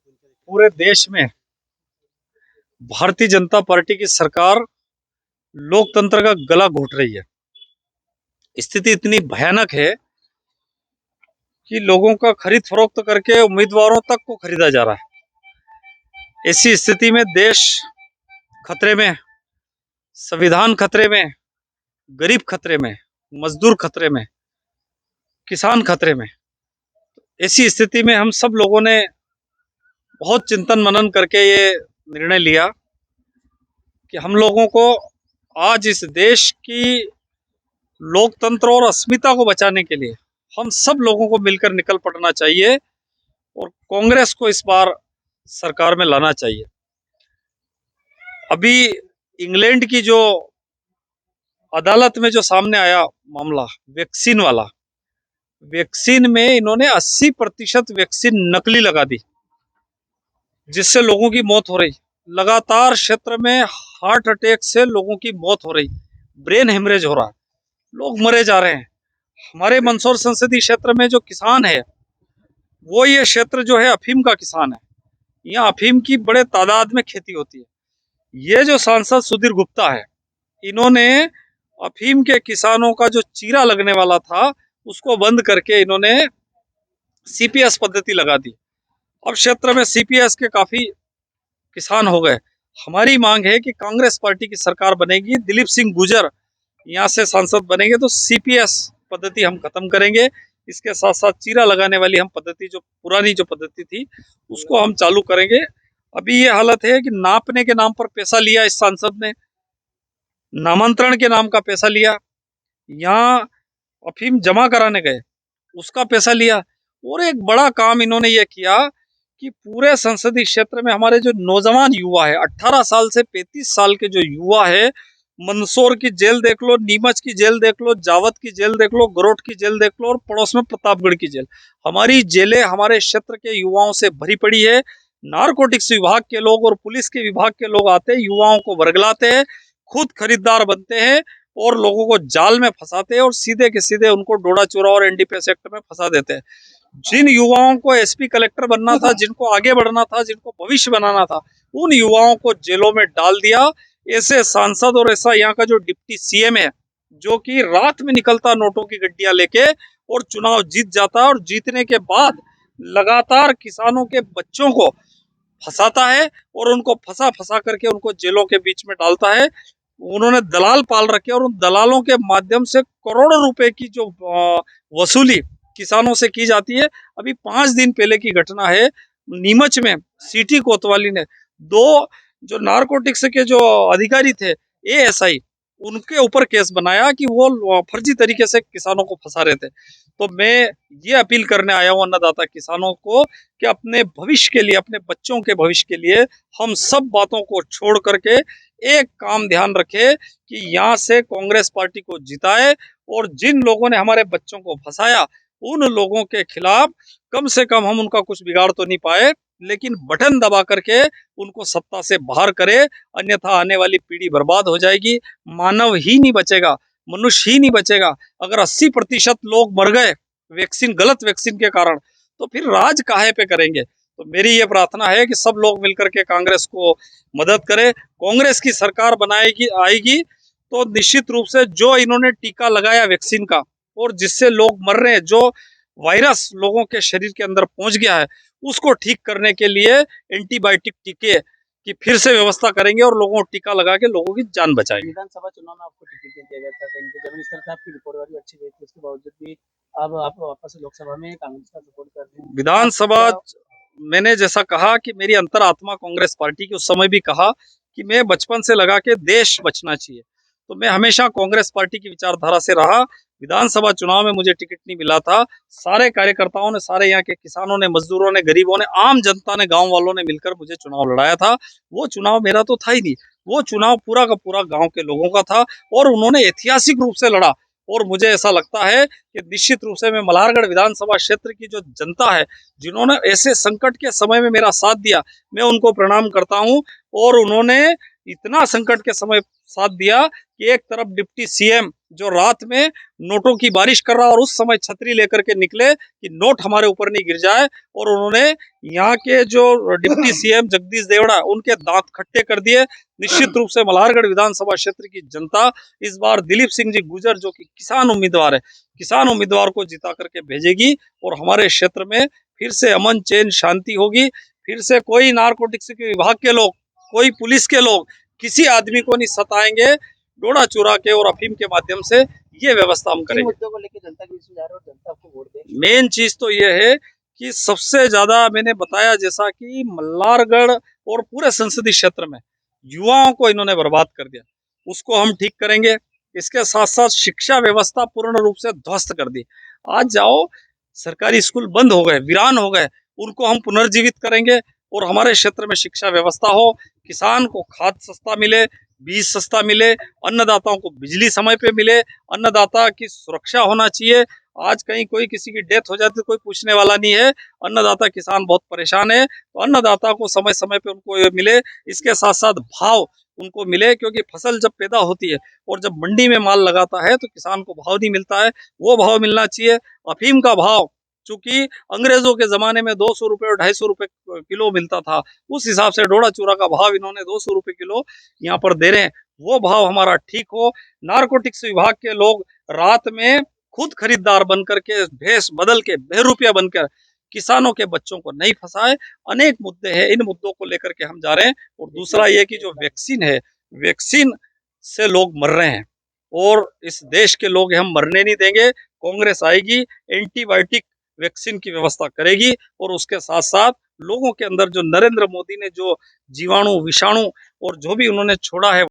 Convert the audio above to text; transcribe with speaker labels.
Speaker 1: पूरे देश में भारतीय जनता पार्टी की सरकार लोकतंत्र का गला घोट रही है। स्थिति इतनी भयानक है कि लोगों का खरीद फरोख्त करके उम्मीदवारों तक को खरीदा जा रहा है। ऐसी स्थिति में देश खतरे में, संविधान खतरे में, गरीब खतरे में, मजदूर खतरे में, किसान खतरे में। ऐसी स्थिति में हम सब लोगों ने बहुत चिंतन मनन करके ये निर्णय लिया कि हम लोगों को आज इस देश की लोकतंत्र और अस्मिता को बचाने के लिए हम सब लोगों को मिलकर निकल पड़ना चाहिए और कांग्रेस को इस बार सरकार में लाना चाहिए। अभी इंग्लैंड की जो अदालत में जो सामने आया मामला वैक्सीन वाला, वैक्सीन में इन्होंने 80% वैक्सीन नकली लगा दी, जिससे लोगों की मौत हो रही। लगातार क्षेत्र में हार्ट अटैक से लोगों की मौत हो रही, ब्रेन हेमरेज हो रहा, लोग मरे जा रहे हैं। हमारे मंदसौर संसदीय क्षेत्र में जो किसान है वो ये क्षेत्र जो है अफीम का किसान है। यहाँ अफीम की बड़े तादाद में खेती होती है। ये जो सांसद सुधीर गुप्ता है, इन्होंने अफीम के किसानों का जो चीरा लगने वाला था उसको बंद करके इन्होंने सीपीएस पद्धति लगा दी। अब क्षेत्र में सीपीएस के काफी किसान हो गए। हमारी मांग है कि कांग्रेस पार्टी की सरकार बनेगी, दिलीप सिंह गुर्जर यहाँ से सांसद बनेंगे तो सीपीएस पद्धति हम खत्म करेंगे। इसके साथ साथ चीरा लगाने वाली हम पद्धति, जो पुरानी जो पद्धति थी, उसको हम चालू करेंगे। अभी ये हालत है कि नापने के नाम पर पैसा लिया इस सांसद ने, नामांतरण के नाम का पैसा लिया, यहाँ अफीम जमा कराने गए उसका पैसा लिया, और एक बड़ा काम इन्होंने ये किया कि पूरे संसदीय क्षेत्र में हमारे जो नौजवान युवा है, 18 साल से 35 साल के जो युवा है, मंदसौर की जेल देख लो, नीमच की जेल देख लो, जावत की जेल देख लो, गरोट की जेल देख लो और पड़ोस में प्रतापगढ़ की जेल, हमारी जेलें हमारे क्षेत्र के युवाओं से भरी पड़ी है। नारकोटिक्स विभाग के लोग और पुलिस के विभाग के लोग आते हैं, युवाओं को वर्गलाते हैं, खुद खरीदार बनते हैं और लोगों को जाल में फंसाते हैं और सीधे के सीधे उनको डोडा चोरा और एनडीपीएस एक्ट में फंसा देते हैं। जिन युवाओं को एसपी कलेक्टर बनना था, जिनको आगे बढ़ना था, जिनको भविष्य बनाना था, उन युवाओं को जेलों में डाल दिया। ऐसे सांसद और ऐसा यहाँ का जो डिप्टी सीएम है, जो कि रात में निकलता नोटों की गड्डियां लेके और चुनाव जीत जाता है और जीतने के बाद लगातार किसानों के बच्चों को फंसाता है और उनको फंसा फंसा करके उनको जेलों के बीच में डालता है। उन्होंने दलाल पाल रखे और उन दलालों के माध्यम से करोड़ों रुपए की जो वसूली किसानों से की जाती है। अभी 5 दिन पहले की घटना है, नीमच में सिटी कोतवाली ने 2 जो नारकोटिक्स के जो अधिकारी थे, एएसआई, उनके ऊपर केस बनाया कि वो फर्जी तरीके से किसानों को फंसा रहे थे। तो मैं ये अपील करने आया हूँ अन्नदाता किसानों को कि अपने भविष्य के लिए, अपने बच्चों के भविष्य के लिए हम सब बातों को छोड़ करके एक काम ध्यान रखें कि यहाँ से कांग्रेस पार्टी को जिताए और जिन लोगों ने हमारे बच्चों को फंसाया उन लोगों के खिलाफ कम से कम हम उनका कुछ बिगाड़ तो नहीं पाए, लेकिन बटन दबा करके उनको सत्ता से बाहर करे, अन्यथा आने वाली पीढ़ी बर्बाद हो जाएगी। मानव ही नहीं बचेगा, मनुष्य ही नहीं बचेगा। अगर 80% लोग मर गए वैक्सीन, गलत वैक्सीन के कारण, तो फिर राज काहे पे करेंगे। तो मेरी ये प्रार्थना है कि सब लोग मिलकर के कांग्रेस को मदद करें। कांग्रेस की सरकार बनाएगी, आएगी तो निश्चित रूप से जो इन्होंने टीका लगाया वैक्सीन का और जिससे लोग मर रहे हैं, जो वायरस लोगों के शरीर के अंदर पहुंच गया है, उसको ठीक करने के लिए एंटीबायोटिक टीके की फिर से व्यवस्था करेंगे और लोगों को टीका लगा के लोगों की जान बचाएंगे।
Speaker 2: विधानसभा चुनाव में आपको टिकट नहीं दिया गया था, कहीं पे जब इस तरह से आपकी रिपोर्ट अच्छी गई थी, उसके बावजूद भी अब आप वापस लोकसभा में कांग्रेस का सपोर्ट कर रहे हैं।
Speaker 1: विधानसभा मैंने जैसा कहा कि मेरी अंतरात्मा कांग्रेस पार्टी की, उस समय भी कहा कि मैं बचपन से लगा के देश बचना चाहिए, तो मैं हमेशा कांग्रेस पार्टी की विचारधारा से रहा। विधानसभा चुनाव में मुझे टिकट नहीं मिला था, सारे कार्यकर्ताओं ने, सारे यहाँ के किसानों ने, मजदूरों ने, गरीबों ने, आम जनता ने, गांव वालों ने मिलकर मुझे चुनाव लड़ाया था। वो चुनाव मेरा तो था ही नहीं, वो चुनाव पूरा का पूरा गांव के लोगों का था और उन्होंने ऐतिहासिक रूप से लड़ा। और मुझे ऐसा लगता है कि निश्चित रूप से मैं मल्हारगढ़ विधानसभा क्षेत्र की जो जनता है, जिन्होंने ऐसे संकट के समय में मेरा साथ दिया, मैं उनको प्रणाम करता हूं। और उन्होंने इतना संकट के समय साथ दिया कि एक तरफ डिप्टी सीएम जो रात में नोटों की बारिश कर रहा और उस समय छतरी लेकर के निकले कि नोट हमारे ऊपर नहीं गिर जाए, और उन्होंने यहाँ के जो डिप्टी सीएम जगदीश देवड़ा उनके दांत खट्टे कर दिए। निश्चित रूप से मल्हारगढ़ विधानसभा क्षेत्र की जनता इस बार दिलीप सिंह जी गुजर जो कि किसान उम्मीदवार है, किसान उम्मीदवार को जिता करके भेजेगी और हमारे क्षेत्र में फिर से अमन चैन शांति होगी। फिर से कोई नारकोटिक्स के विभाग के लोग, कोई पुलिस के लोग किसी आदमी को नहीं सताएंगे। डोडा चुरा के और अफीम के माध्यम से ये व्यवस्था हम
Speaker 2: किन
Speaker 1: करेंगे।
Speaker 2: मुद्दों को लेकर जनता के बीच में जा रहे हो और जनता आपको वोट दे?
Speaker 1: मेन चीज तो ये है कि सबसे ज्यादा मैंने बताया जैसा कि मल्हारगढ़ और पूरे संसदीय क्षेत्र में युवाओं को इन्होंने बर्बाद कर दिया, उसको हम ठीक करेंगे। इसके साथ साथ शिक्षा व्यवस्था पूर्ण रूप से ध्वस्त कर दी। आज जाओ, सरकारी स्कूल बंद हो गए, वीरान हो गए, उनको हम पुनर्जीवित करेंगे और हमारे क्षेत्र में शिक्षा व्यवस्था हो, किसान को खाद सस्ता मिले, बीज सस्ता मिले, अन्नदाताओं को बिजली समय पे मिले, अन्नदाता की सुरक्षा होना चाहिए। आज कहीं कोई किसी की डेथ हो जाती है कोई पूछने वाला नहीं है। अन्नदाता किसान बहुत परेशान है, तो अन्नदाता को समय समय पे उनको ये मिले। इसके साथ साथ भाव उनको मिले, क्योंकि फसल जब पैदा होती है और जब मंडी में माल लगाता है तो किसान को भाव नहीं मिलता है, वो भाव मिलना चाहिए। अफीम का भाव चूंकि अंग्रेजों के जमाने में 200 रुपए और 250 रुपए किलो मिलता था, उस हिसाब से डोडा चूरा का भाव इन्होंने 200 रुपए किलो यहाँ पर दे रहे हैं, वो भाव हमारा ठीक हो। नारकोटिक्स विभाग के लोग रात में खुद खरीदार बनकर के भेष बदल के बहरूपिया बनकर किसानों के बच्चों को नहीं फंसाए। अनेक मुद्दे हैं, इन मुद्दों को लेकर के हम जा रहे हैं। और दूसरा ये कि जो वैक्सीन है, वैक्सीन से लोग मर रहे हैं और इस देश के लोग हम मरने नहीं देंगे। कांग्रेस आएगी, एंटीबायोटिक वैक्सीन की व्यवस्था करेगी और उसके साथ साथ लोगों के अंदर जो नरेंद्र मोदी ने जो जीवाणु विषाणु और जो भी उन्होंने छोड़ा है